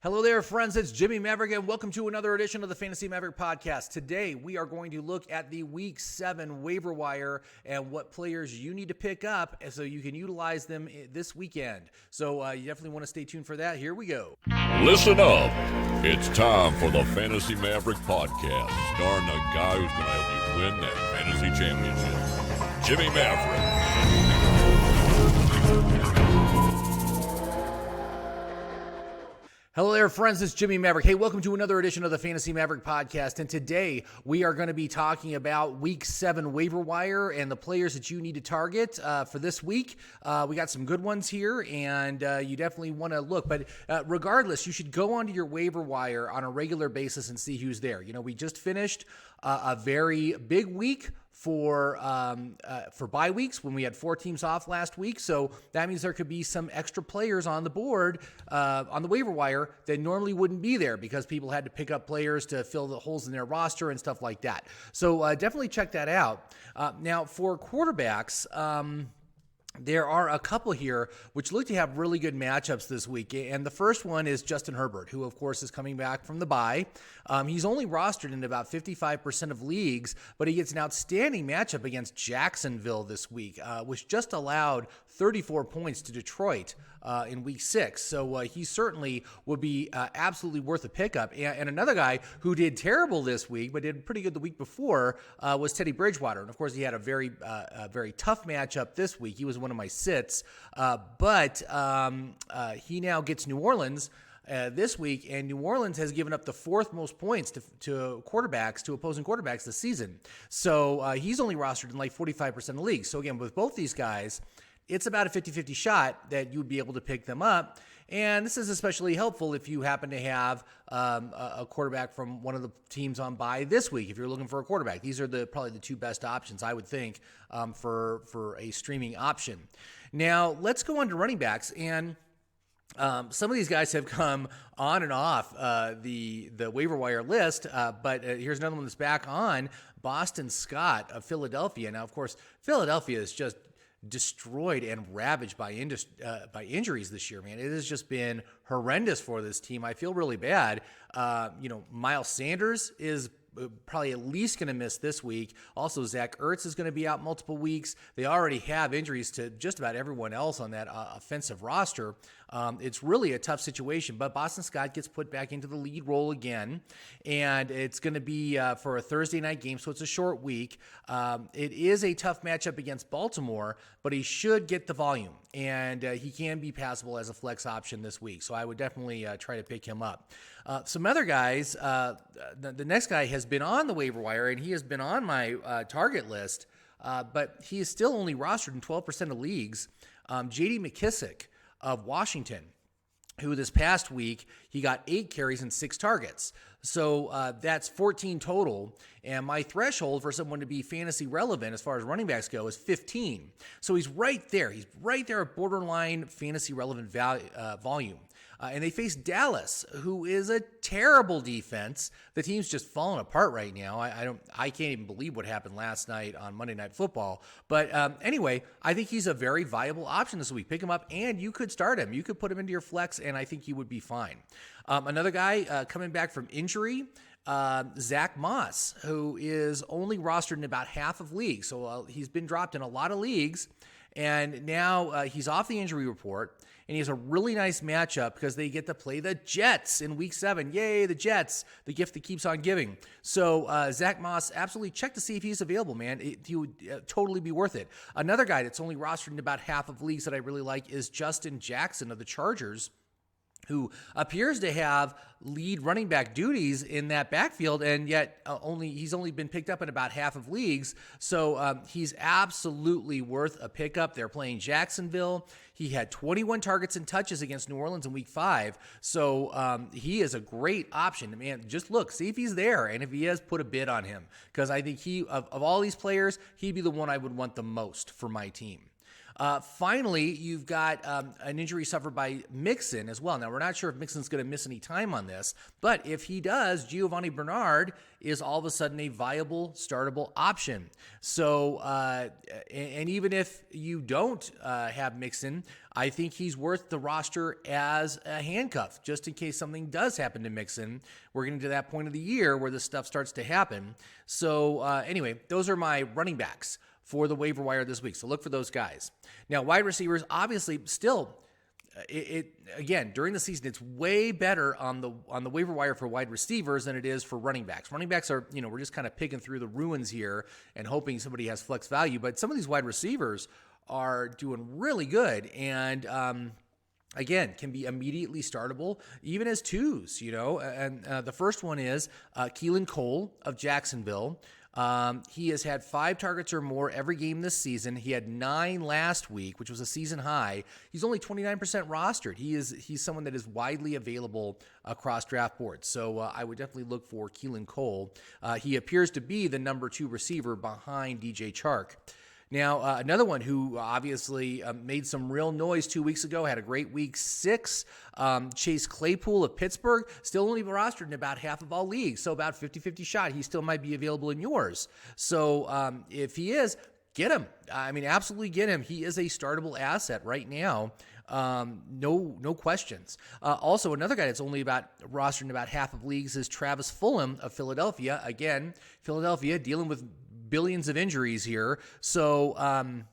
Hello there, friends. It's Jimmy Maverick, and welcome to another edition of the Fantasy Maverick podcast. Today, we are going to look at the Week 7 waiver wire and what players you need to pick up so you can utilize them this weekend. So you definitely want to stay tuned for that. Here we go. Listen up. It's time for the Fantasy Maverick podcast, starring the guy who's going to help you win that fantasy championship, Jimmy Maverick. Hello there, friends. It's Jimmy Maverick. Hey, welcome to another edition of the Fantasy Maverick podcast. And today we are going to be talking about Week 7 waiver wire and the players that you need to target for this week. We got some good ones here, and you definitely want to look. But regardless, you should go onto your waiver wire on a regular basis and see who's there. You know, we just finished a very big week for bye weeks when we had 4 teams off last week. So that means there could be some extra players on the board, on the waiver wire that normally wouldn't be there because people had to pick up players to fill the holes in their roster and stuff like that. So definitely check that out. Now for quarterbacks, there are a couple here which look to have really good matchups this week. And the first one is Justin Herbert, who, of course, is coming back from the bye. He's only rostered in about 55% of leagues, but he gets an outstanding matchup against Jacksonville this week, which just allowed 34 points to Detroit in Week 6. So he certainly would be absolutely worth a pickup. And another guy who did terrible this week, but did pretty good the week before, was Teddy Bridgewater. And, of course, he had a very tough matchup this week. He was one of my sits, but he now gets New Orleans this week, and New Orleans has given up the 4th most points to opposing quarterbacks this season. So he's only rostered in like 45% of leagues. So again, with both these guys, it's about a 50-50 shot that you'd be able to pick them up. And this is especially helpful if you happen to have a quarterback from one of the teams on bye this week. If you're looking for a quarterback, these are probably the 2 best options, I would think, for a streaming option. Now, let's go on to running backs. And some of these guys have come on and off the waiver wire list, but here's another one that's back on, Boston Scott of Philadelphia. Now, of course, Philadelphia is just destroyed and ravaged by injuries this year, man. It has just been horrendous for this team. I feel really bad. Miles Sanders is probably at least going to miss this week. Also, Zach Ertz is going to be out multiple weeks. They already have injuries to just about everyone else on that offensive roster. It's really a tough situation, but Boston Scott gets put back into the lead role again, and it's going to be for a Thursday night game, so it's a short week. It is a tough matchup against Baltimore, but he should get the volume, and he can be passable as a flex option this week, so I would definitely try to pick him up. Some other guys, the next guy has been on the waiver wire, and he has been on my target list, but he is still only rostered in 12% of leagues. J.D. McKissic of Washington, who this past week, he got 8 carries and 6 targets. So that's 14 total. And my threshold for someone to be fantasy relevant as far as running backs go is 15. So he's right there. He's right there at borderline fantasy relevant volume. And they face Dallas, who is a terrible defense. The team's just falling apart right now. I can't even believe what happened last night on Monday Night Football. But anyway, I think he's a very viable option this week. Pick him up, and you could start him. You could put him into your flex, and I think he would be fine. Another guy coming back from injury, Zack Moss, who is only rostered in about half of leagues. So he's been dropped in a lot of leagues, and now he's off the injury report. And he has a really nice matchup because they get to play the Jets in Week 7. Yay, the Jets, the gift that keeps on giving. So Zack Moss, absolutely check to see if he's available, man. He would totally be worth it. Another guy that's only rostered in about half of leagues that I really like is Justin Jackson of the Chargers, who appears to have lead running back duties in that backfield, and yet he's only been picked up in about half of leagues. So he's absolutely worth a pickup. They're playing Jacksonville. He had 21 targets and touches against New Orleans in Week 5. So he is a great option. Man, just look, see if he's there, and if he is, put a bid on him, because I think of all these players, he'd be the one I would want the most for my team. Finally, you've got an injury suffered by Mixon as well. Now, we're not sure if Mixon's going to miss any time on this, but if he does, Giovanni Bernard is all of a sudden a viable, startable option. So, and even if you don't have Mixon, I think he's worth the roster as a handcuff, just in case something does happen to Mixon. We're getting to that point of the year where this stuff starts to happen. So, anyway, those are my running backs for the waiver wire this week. So look for those guys. Now, wide receivers, obviously, still, again, during the season, it's way better on the waiver wire for wide receivers than it is for running backs. Running backs are, we're just kind of picking through the ruins here and hoping somebody has flex value. But some of these wide receivers are doing really good and, again, can be immediately startable, even as twos, And the first one is Keelan Cole of Jacksonville. He has had 5 targets or more every game this season. He had 9 last week, which was a season high. He's only 29% rostered. He's someone that is widely available across draft boards. So I would definitely look for Keelan Cole. He appears to be the number 2 receiver behind DJ Chark. Now, another one who obviously made some real noise 2 weeks ago, had a great week 6, Chase Claypool of Pittsburgh, still only rostered in about half of all leagues, so about 50-50 shot. He still might be available in yours. So if he is, get him. I mean, absolutely get him. He is a startable asset right now. No questions. Also, another guy that's only rostered in about half of leagues is Travis Fulgham of Philadelphia. Again, Philadelphia dealing with billions of injuries here. So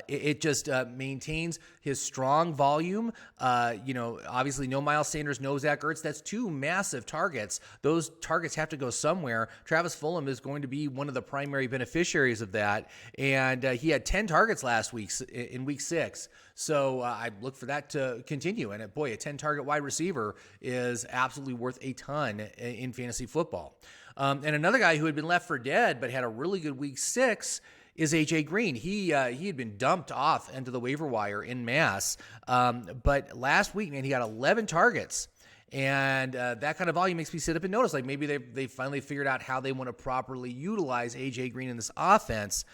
it just maintains his strong volume. Obviously no Miles Sanders, no Zach Ertz. That's 2 massive targets. Those targets have to go somewhere. Travis Fulgham is going to be one of the primary beneficiaries of that. And he had 10 targets last week in week 6. So I look for that to continue. And boy, a 10-target wide receiver is absolutely worth a ton in fantasy football. And another guy who had been left for dead but had a really good week 6 is AJ Green. He had been dumped off into the waiver wire in mass. But last week, man, he got 11 targets. And that kind of volume makes me sit up and notice, like maybe they finally figured out how they want to properly utilize AJ Green in this offense.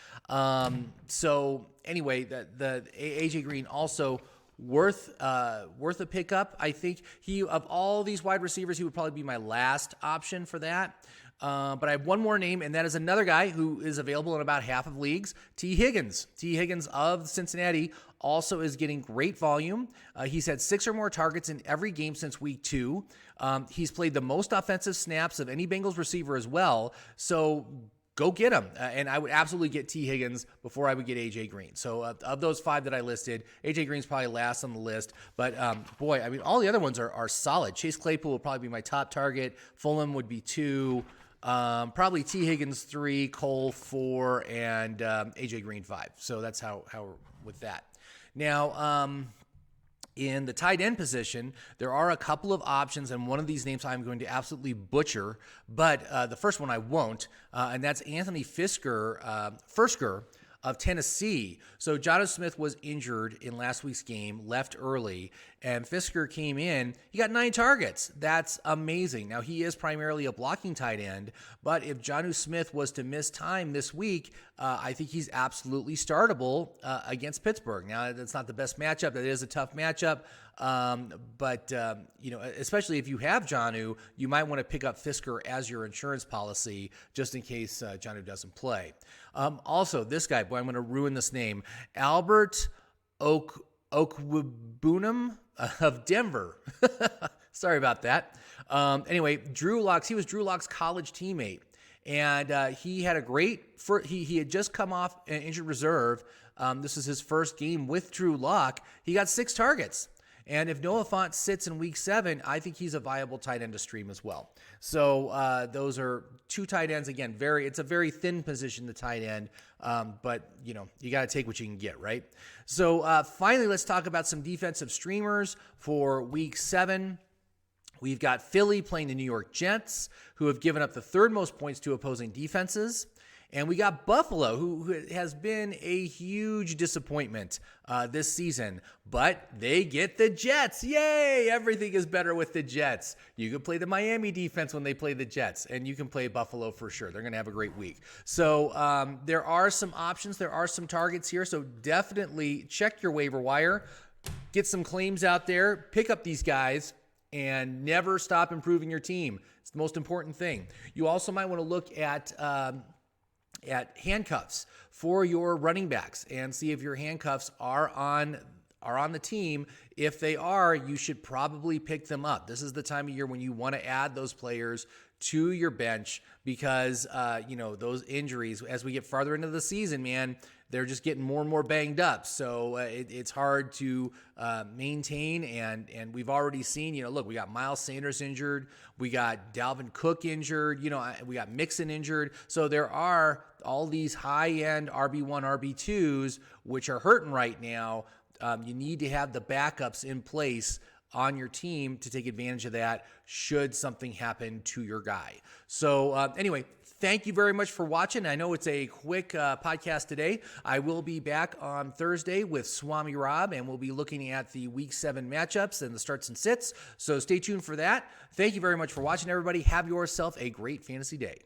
So anyway, the AJ Green also worth a pickup. I think of all these wide receivers, he would probably be my last option for that. But I have one more name, and that is another guy who is available in about half of leagues, T. Higgins. T. Higgins of Cincinnati also is getting great volume. He's had 6 or more targets in every game since week 2. He's played the most offensive snaps of any Bengals receiver as well. So go get him. And I would absolutely get T. Higgins before I would get A.J. Green. So of those 5 that I listed, A.J. Green's probably last on the list. But boy, I mean, all the other ones are solid. Chase Claypool will probably be my top target. Fulham would be 2. Probably T. Higgins 3, Cole 4, and A.J. Green 5. So that's how with that. Now, in the tight end position, there are a couple of options, and one of these names I'm going to absolutely butcher, but the first one I won't, and that's Anthony Firsker of Tennessee. So Jonnu Smith was injured in last week's game, left early, and Fisker came in. He got 9 targets. That's amazing. Now, he is primarily a blocking tight end, but if Jonnu Smith was to miss time this week, I think he's absolutely startable against Pittsburgh. Now, that's not the best matchup. That is a tough matchup. But especially if you have Jonnu, you might want to pick up Fisker as your insurance policy just in case Jonnu doesn't play. Also, this guy, boy, I'm going to ruin this name, Albert Okwuegbunam of Denver. Sorry about that. Anyway, Drew Lock's, he was Drew Lock's college teammate. And he had a great, he had just come off an injured reserve. This is his first game with Drew Lock. He got 6 targets. And if Noah Fant sits in week 7, I think he's a viable tight end to stream as well. So those are 2 tight ends. Again, it's a very thin position, the tight end. But, you got to take what you can get, right? So finally, let's talk about some defensive streamers for week 7. We've got Philly playing the New York Jets, who have given up the 3rd most points to opposing defenses. And we got Buffalo, who has been a huge disappointment this season, but they get the Jets. Yay! Everything is better with the Jets. You can play the Miami defense when they play the Jets, and you can play Buffalo for sure. They're going to have a great week. So there are some options. There are some targets here. So definitely check your waiver wire. Get some claims out there. Pick up these guys. And never stop improving your team. It's the most important thing. You also might want to look at handcuffs for your running backs and see if your handcuffs are on the team. If they are, you should probably pick them up. This is the time of year when you want to add those players to your bench because those injuries, as we get farther into the season, man, they're just getting more and more banged up. So it's hard to maintain. And we've already seen, look, we got Miles Sanders injured. We got Dalvin Cook injured. We got Mixon injured. So there are all these high-end RB1, RB2s, which are hurting right now. You need to have the backups in place on your team to take advantage of that should something happen to your guy. So anyway, thank you very much for watching. I know it's a quick podcast today. I will be back on Thursday with Swami Rob, and we'll be looking at the Week 7 matchups and the starts and sits. So stay tuned for that. Thank you very much for watching, everybody. Have yourself a great fantasy day.